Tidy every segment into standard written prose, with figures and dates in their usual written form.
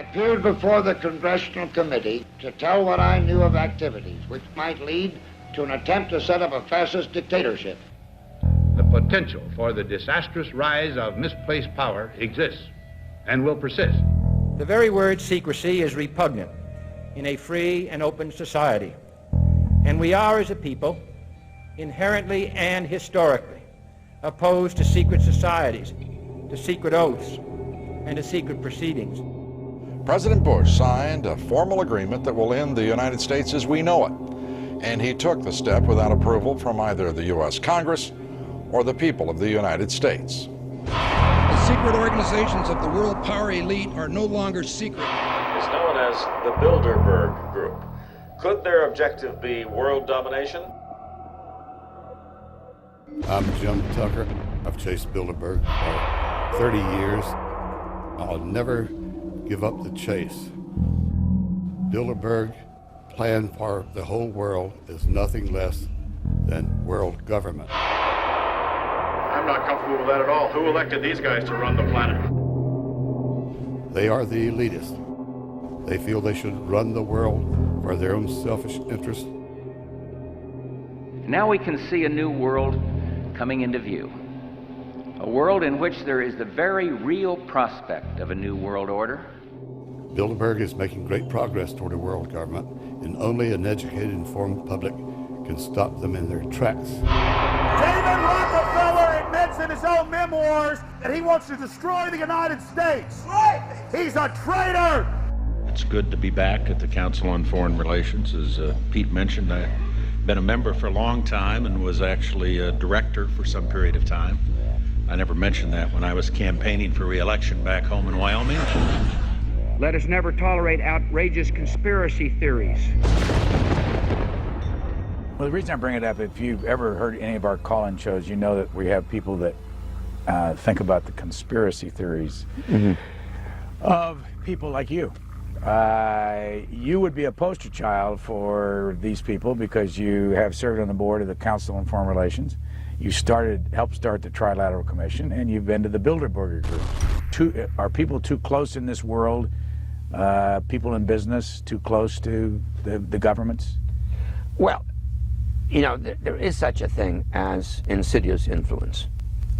appeared before the Congressional Committee to tell what I knew of activities which might lead to an attempt to set up a fascist dictatorship. The potential for the disastrous rise of misplaced power exists and will persist. The very word secrecy is repugnant in a free and open society, and we are, as a people, inherently and historically opposed to secret societies, to secret oaths, and to secret proceedings. President Bush signed a formal agreement that will end the United States as we know it, and he took the step without approval from either the U.S. Congress or the people of the United States. The secret organizations of the world power elite are no longer secret. It's known as the Bilderberg Group. Could their objective be world domination? I'm Jim Tucker. I've chased Bilderberg for 30 years. I'll never give up the chase. Bilderberg plan for the whole world is nothing less than world government. I'm not comfortable with that at all. Who elected these guys to run the planet? They are the elitists. They feel they should run the world for their own selfish interests. Now we can see a new world coming into view. A world in which there is the very real prospect of a new world order. Bilderberg is making great progress toward a world government, and only an educated, informed public can stop them in their tracks. David Rockefeller admits in his own memoirs that he wants to destroy the United States. Right. He's a traitor. It's good to be back at the Council on Foreign Relations. As Pete mentioned, I've been a member for a long time and was actually a director for some period of time. I never mentioned that when I was campaigning for re-election back home in Wyoming. Let us never tolerate outrageous conspiracy theories. Well, the reason I bring it up, if you've ever heard any of our call-in shows, you know that we have people that think about the conspiracy theories of people like you. You would be a poster child for these people because you have served on the board of the Council on Foreign Relations. You helped start the Trilateral Commission, and you've been to the Bilderberger Group. Are people too close in this world? People in business too close to the governments? Well, you know, there is such a thing as insidious influence.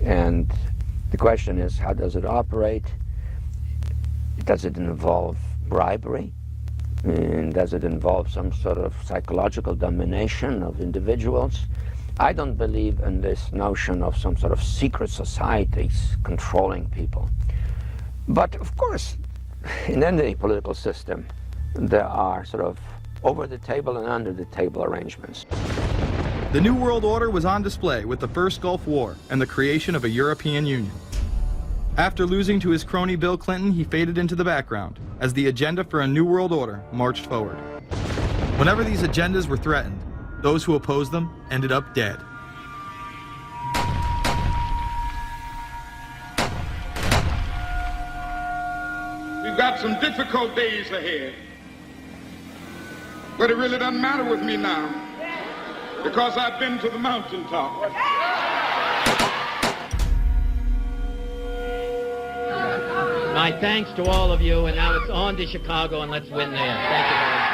And the question is, how does it operate? Does it involve bribery? And does it involve some sort of psychological domination of individuals? I don't believe in this notion of some sort of secret societies controlling people. But of course, in any political system, there are sort of over-the-table and under-the-table arrangements. The New World Order was on display with the first Gulf War and the creation of a European Union. After losing to his crony Bill Clinton, he faded into the background as the agenda for a New World Order marched forward. Whenever these agendas were threatened, those who opposed them ended up dead. We've got some difficult days ahead, but it really doesn't matter with me now because I've been to the mountaintop. My thanks to all of you, and now it's on to Chicago, and let's win there. Thank you very much.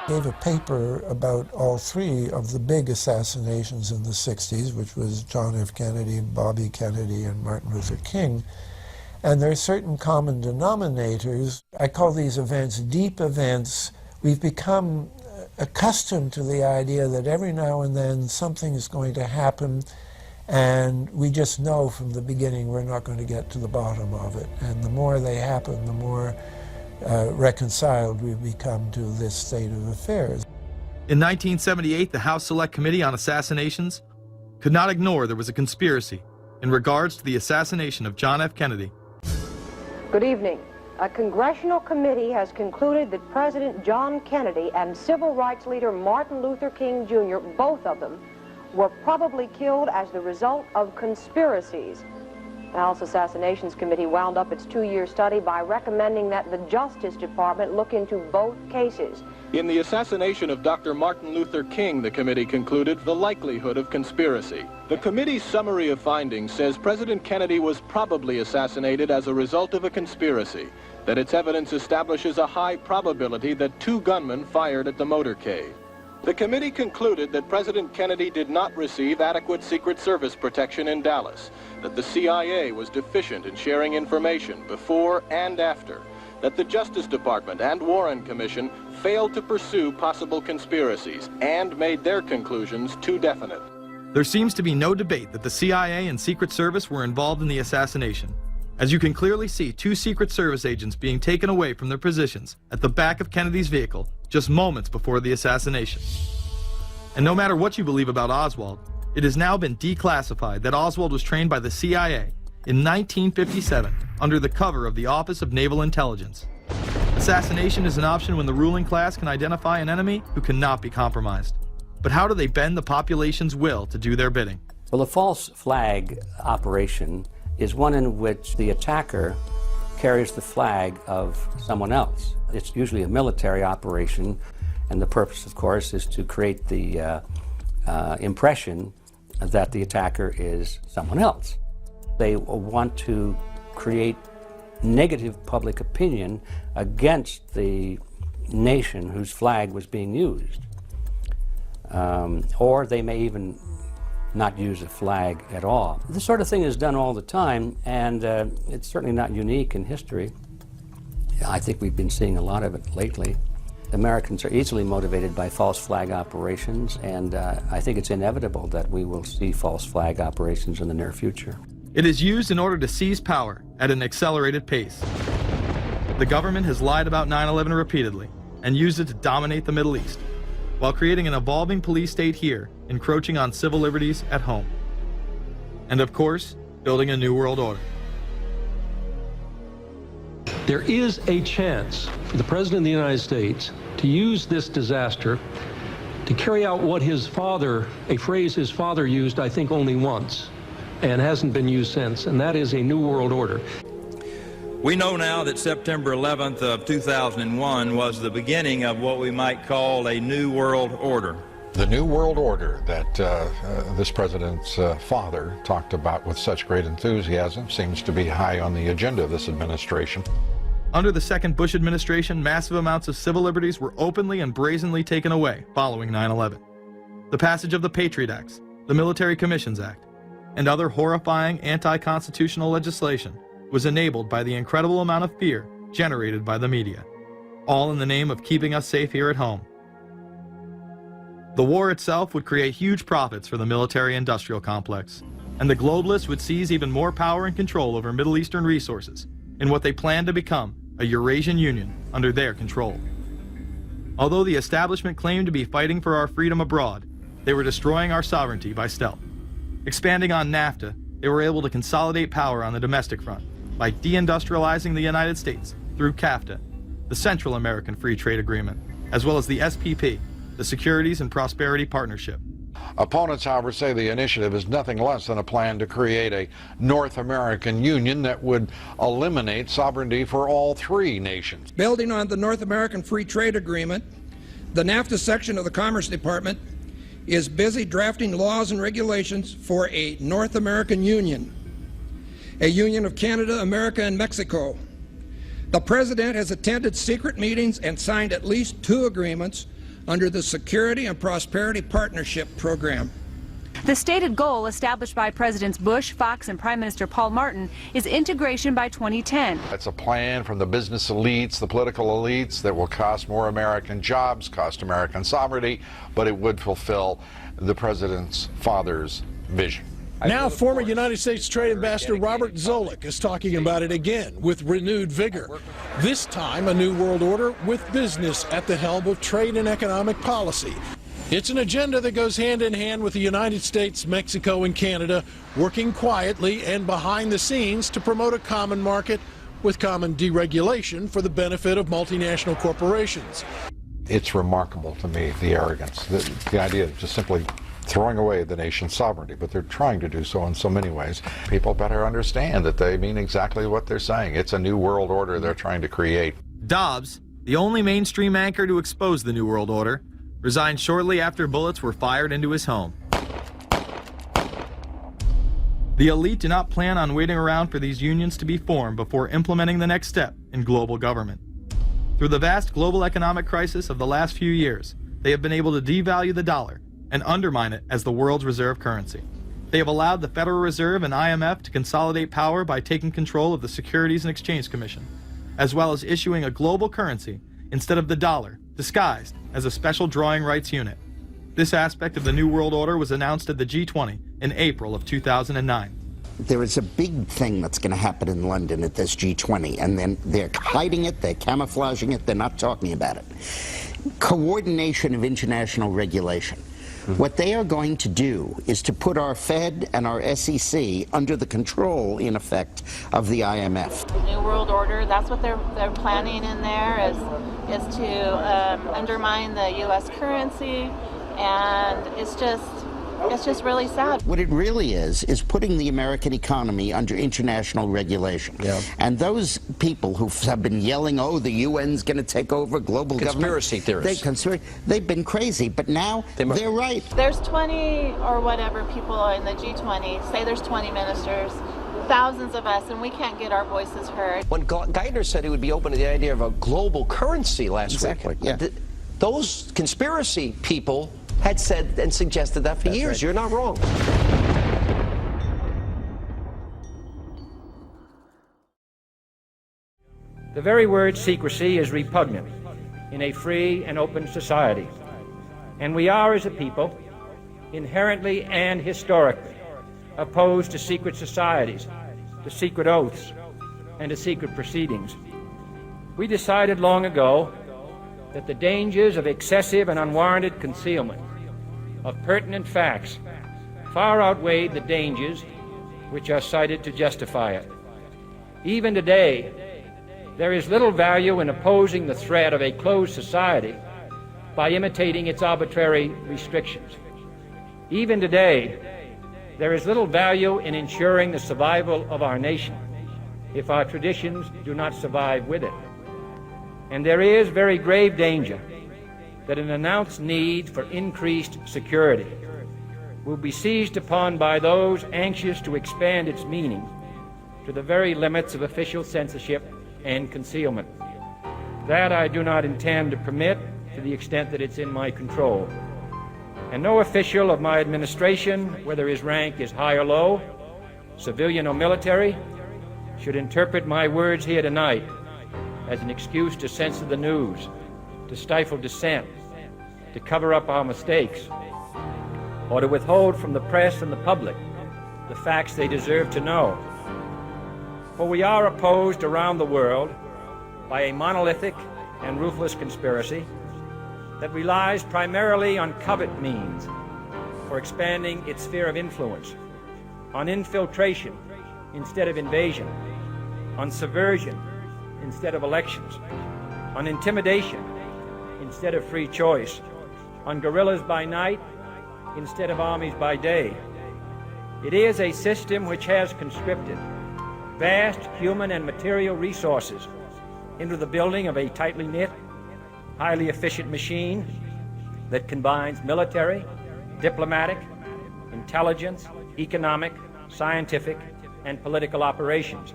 Gave a paper about all three of the big assassinations in the 60s, which was John F. Kennedy, Bobby Kennedy, and Martin Luther King. And there are certain common denominators. I call these events deep events. We've become accustomed to the idea that every now and then something is going to happen, and we just know from the beginning we're not going to get to the bottom of it. And the more they happen, the more reconciled we've become to this state of affairs. In 1978, the House Select Committee on Assassinations could not ignore there was a conspiracy in regards to the assassination of John F. Kennedy. Good evening. A congressional committee has concluded that President John Kennedy and civil rights leader Martin Luther King Jr., both of them, were probably killed as the result of conspiracies. The House Assassinations Committee wound up its 2-year study by recommending that the Justice Department look into both cases. In the assassination of Dr. Martin Luther King, the committee concluded the likelihood of conspiracy. The committee's summary of findings says President Kennedy was probably assassinated as a result of a conspiracy, that its evidence establishes a high probability that 2 gunmen fired at the motorcade. The committee concluded that President Kennedy did not receive adequate Secret Service protection in Dallas, that the CIA was deficient in sharing information before and after, that the Justice Department and Warren Commission failed to pursue possible conspiracies and made their conclusions too definite. There seems to be no debate that the CIA and Secret Service were involved in the assassination, as you can clearly see 2 Secret Service agents being taken away from their positions at the back of Kennedy's vehicle just moments before the assassination. And no matter what you believe about Oswald, it has now been declassified that Oswald was trained by the CIA in 1957 under the cover of the Office of Naval Intelligence. Assassination is an option when the ruling class can identify an enemy who cannot be compromised. But how do they bend the population's will to do their bidding? Well, a false flag operation is one in which the attacker carries the flag of someone else. It's usually a military operation, and the purpose, of course, is to create the impression that the attacker is someone else. They want to create negative public opinion against the nation whose flag was being used. Or they may even not use a flag at all. This sort of thing is done all the time, and it's certainly not unique in history. I think we've been seeing a lot of it lately. Americans are easily motivated by false flag operations, and I think it's inevitable that we will see false flag operations in the near future. It is used in order to seize power at an accelerated pace. The government has lied about 9/11 repeatedly and used it to dominate the Middle East, while creating an evolving police state here, encroaching on civil liberties at home. And of course, building a new world order. There is a chance for the President of the United States to use this disaster to carry out what his father, a phrase his father used, I think, only once, and hasn't been used since, and that is a new world order. We know now that September 11th of 2001 was the beginning of what we might call a new world order. The new world order that this president's father talked about with such great enthusiasm seems to be high on the agenda of this administration. Under the second Bush administration, massive amounts of civil liberties were openly and brazenly taken away following 9/11. The passage of the Patriot Acts, the Military Commissions Act, and other horrifying anti-constitutional legislation was enabled by the incredible amount of fear generated by the media, all in the name of keeping us safe here at home. The war itself would create huge profits for the military-industrial complex, and the globalists would seize even more power and control over Middle Eastern resources in what they planned to become a Eurasian Union under their control. Although the establishment claimed to be fighting for our freedom abroad, they were destroying our sovereignty by stealth. Expanding on NAFTA, they were able to consolidate power on the domestic front by deindustrializing the United States through CAFTA, the Central American Free Trade Agreement, as well as the SPP, the Securities and Prosperity Partnership. Opponents, however, say the initiative is nothing less than a plan to create a North American Union that would eliminate sovereignty for all 3 nations. Building on the North American Free Trade Agreement, the NAFTA section of the Commerce Department is busy drafting laws and regulations for a North American Union, a union of Canada, America, and Mexico. The President has attended secret meetings and signed at least 2 agreements under the Security and Prosperity Partnership Program. The stated goal established by Presidents Bush, Fox, and Prime Minister Paul Martin is integration by 2010. It's a plan from the business elites, the political elites, that will cost more American jobs, cost American sovereignty, but it would fulfill the president's father's vision. Now, former United States Trade Ambassador Robert Zoellick is talking about it again with renewed vigor. This time, a new world order with business at the helm of trade and economic policy. It's an agenda that goes hand in hand with the United States, Mexico, and Canada working quietly and behind the scenes to promote a common market with common deregulation for the benefit of multinational corporations. It's remarkable to me, the arrogance, the idea of just simply throwing away the nation's sovereignty, but they're trying to do so in so many ways. People better understand that they mean exactly what they're saying. It's a new world order they're trying to create. Dobbs, the only mainstream anchor to expose the New World Order, resigned shortly after bullets were fired into his home. The elite do not plan on waiting around for these unions to be formed before implementing the next step in global government. Through the vast global economic crisis of the last few years, they have been able to devalue the dollar and undermine it as the world's reserve currency. They have allowed the Federal Reserve and IMF to consolidate power by taking control of the Securities and Exchange Commission, as well as issuing a global currency instead of the dollar, disguised as a special drawing rights unit. This aspect of the New World Order was announced at the G20 in April of 2009. There is a big thing that's going to happen in London at this G20, and then they're hiding it, they're camouflaging it, they're not talking about it. Coordination of international regulation. What they are going to do is to put our Fed and our SEC under the control, in effect, of the IMF. New World Order, that's what they're planning in there, is to undermine the U.S. currency, and it's just really sad. What it really is putting the American economy under international regulation. Yeah. And those people who have been yelling, oh, the UN's going to take over global conspiracy government. Theorists. They've been crazy, but now they're right. There's 20 or whatever people in the G20, say there's 20 ministers, thousands of us, and we can't get our voices heard. When Geithner said he would be open to the idea of a global currency last week, yeah. Those conspiracy people had said and suggested that for years. Right. You're not wrong. The very word secrecy is repugnant in a free and open society. And we are, as a people, inherently and historically opposed to secret societies, to secret oaths, and to secret proceedings. We decided long ago that the dangers of excessive and unwarranted concealment of pertinent facts far outweighed the dangers which are cited to justify it. Even today, there is little value in opposing the threat of a closed society by imitating its arbitrary restrictions. Even today, there is little value in ensuring the survival of our nation if our traditions do not survive with it. And there is very grave danger that an announced need for increased security will be seized upon by those anxious to expand its meaning to the very limits of official censorship and concealment. That I do not intend to permit to the extent that it's in my control. And no official of my administration, whether his rank is high or low, civilian or military, should interpret my words here tonight as an excuse to censor the news, to stifle dissent, to cover up our mistakes, or to withhold from the press and the public the facts they deserve to know. For we are opposed around the world by a monolithic and ruthless conspiracy that relies primarily on covert means for expanding its sphere of influence, on infiltration instead of invasion, on subversion instead of elections, on intimidation instead of free choice, on guerrillas by night instead of armies by day. It is a system which has conscripted vast human and material resources into the building of a tightly knit, highly efficient machine that combines military, diplomatic, intelligence, economic, scientific, and political operations.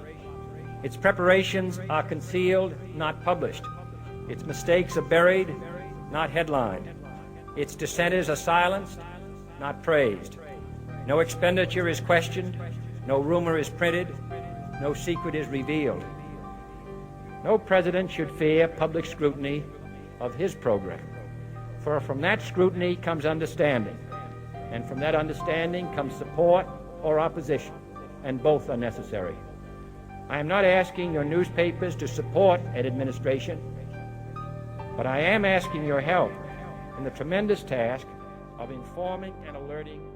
Its preparations are concealed, not published. Its mistakes are buried, not headlined. Its dissenters are silenced, not praised. No expenditure is questioned, no rumor is printed, no secret is revealed. No president should fear public scrutiny of his program, for from that scrutiny comes understanding, and from that understanding comes support or opposition, and both are necessary. I am not asking your newspapers to support an administration, but I am asking your help in the tremendous task of informing and alerting